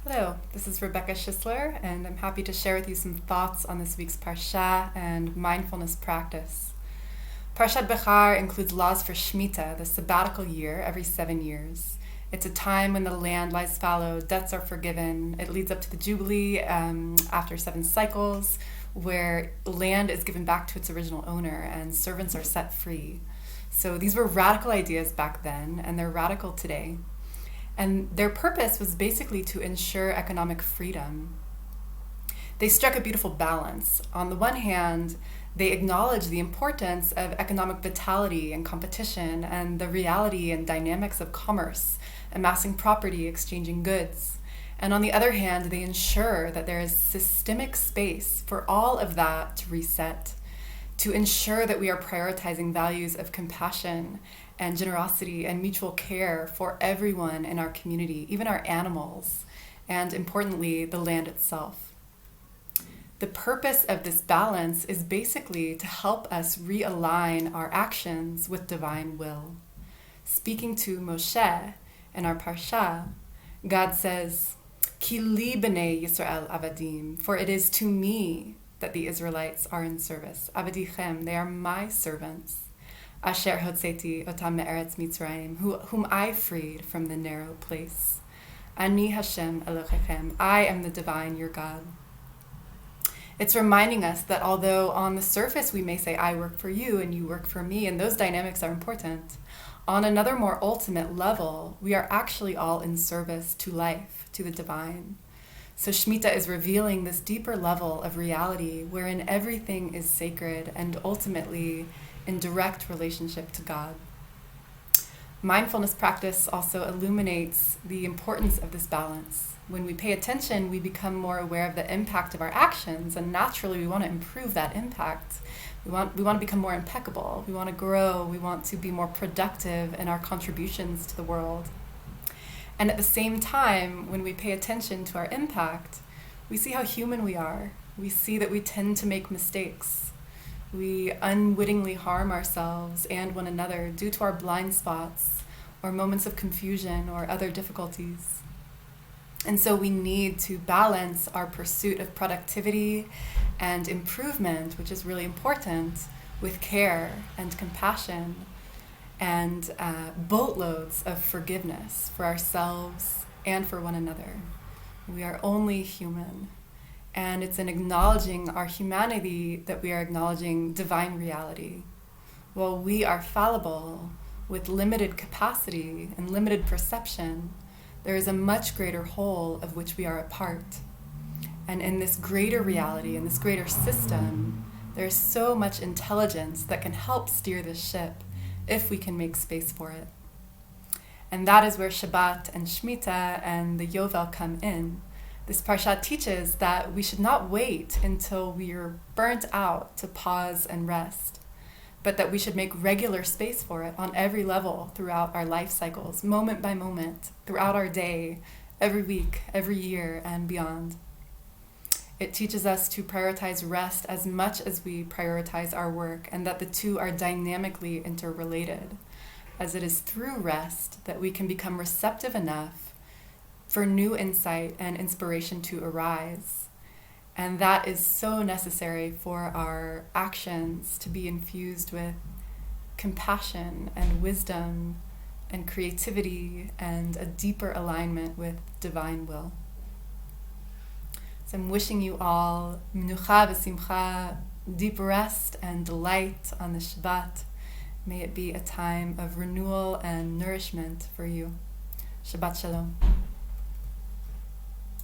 Hello, this is Rebecca Schisler, and I'm happy to share with you some thoughts on this week's Parshat and mindfulness practice. Parshat Behar includes laws for Shemitah, the sabbatical year every 7 years. It's a time when the land lies fallow, debts are forgiven. It leads up to the Jubilee after 7 cycles, where land is given back to its original owner and servants are set free. So these were radical ideas back then, and they're radical today. And their purpose was basically to ensure economic freedom. They struck a beautiful balance. On the one hand, they acknowledged the importance of economic vitality and competition and the reality and dynamics of commerce, amassing property, exchanging goods. And on the other hand, they ensure that there is systemic space for all of that to reset, to ensure that we are prioritizing values of compassion and generosity and mutual care for everyone in our community, even our animals, and importantly, the land itself. The purpose of this balance is basically to help us realign our actions with divine will. Speaking to Moshe in our Parsha, God says, Ki li b'nei Yisrael avadim, for it is to me that the Israelites are in service. Avadichem, they are my servants. Asher hotzeti otam me'eretz Mitzrayim, whom I freed from the narrow place. Ani Hashem Elohechem, I am the divine, your God. It's reminding us that although on the surface we may say, I work for you and you work for me, and those dynamics are important, on another more ultimate level, we are actually all in service to life, to the divine. So Shemitah is revealing this deeper level of reality wherein everything is sacred and ultimately in direct relationship to God. Mindfulness practice also illuminates the importance of this balance. When we pay attention, we become more aware of the impact of our actions, and naturally we want to improve that impact. We want to become more impeccable. We want to grow. We want to be more productive in our contributions to the world. And at the same time, when we pay attention to our impact, we see how human we are. We see that we tend to make mistakes. We unwittingly harm ourselves and one another due to our blind spots or moments of confusion or other difficulties. And so we need to balance our pursuit of productivity and improvement, which is really important, with care and compassion and boatloads of forgiveness for ourselves and for one another. We are only human. And it's in acknowledging our humanity that we are acknowledging divine reality. While we are fallible with limited capacity and limited perception, there is a much greater whole of which we are a part. And in this greater reality, in this greater system, there is so much intelligence that can help steer this ship if we can make space for it. And that is where Shabbat and Shemitah and the Yovel come in. This Parshat teaches that we should not wait until we are burnt out to pause and rest, but that we should make regular space for it on every level throughout our life cycles, moment by moment, throughout our day, every week, every year, and beyond. It teaches us to prioritize rest as much as we prioritize our work, and that the two are dynamically interrelated, as it is through rest that we can become receptive enough for new insight and inspiration to arise. And that is so necessary for our actions to be infused with compassion and wisdom and creativity and a deeper alignment with divine will. So I'm wishing you all menucha v'simcha, deep rest and delight on the Shabbat. May it be a time of renewal and nourishment for you. Shabbat Shalom.